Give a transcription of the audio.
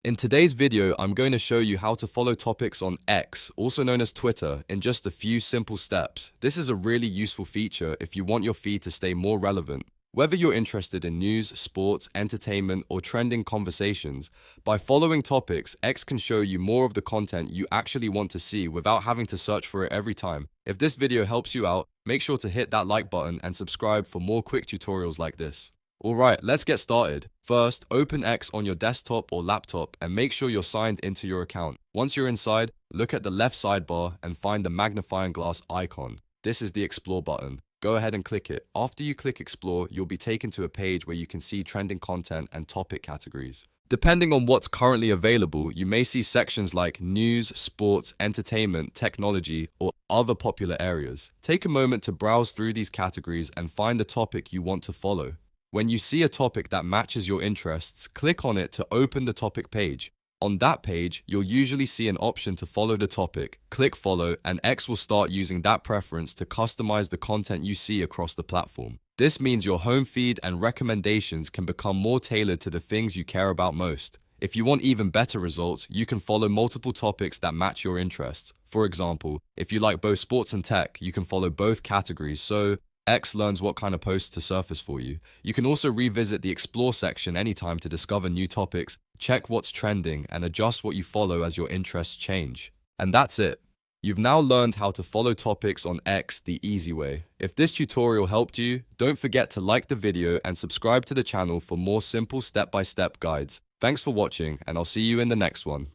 In today's video, I'm going to show you how to follow topics on X, also known as Twitter, in just a few simple steps. This is a really useful feature if you want your feed to stay more relevant. Whether you're interested in news, sports, entertainment, or trending conversations, by following topics, X can show you more of the content you actually want to see without having to search for it every time. If this video helps you out, make sure to hit that like button and subscribe for more quick tutorials like this. Alright, let's get started. First, open X on your desktop or laptop and make sure you're signed into your account. Once you're inside, look at the left sidebar and find the magnifying glass icon. This is the Explore button. Go ahead and click it. After you click Explore, you'll be taken to a page where you can see trending content and topic categories. Depending on what's currently available, you may see sections like news, sports, entertainment, technology, or other popular areas. Take a moment to browse through these categories and find the topic you want to follow. When you see a topic that matches your interests, click on it to open the topic page. On that page, you'll usually see an option to follow the topic. Click follow, and X will start using that preference to customize the content you see across the platform. This means your home feed and recommendations can become more tailored to the things you care about most. If you want even better results, you can follow multiple topics that match your interests. For example, if you like both sports and tech, you can follow both categories, so X learns what kind of posts to surface for you. You can also revisit the Explore section anytime to discover new topics, check what's trending, and adjust what you follow as your interests change. And that's it. You've now learned how to follow topics on X the easy way. If this tutorial helped you, don't forget to like the video and subscribe to the channel for more simple step-by-step guides. Thanks for watching, and I'll see you in the next one.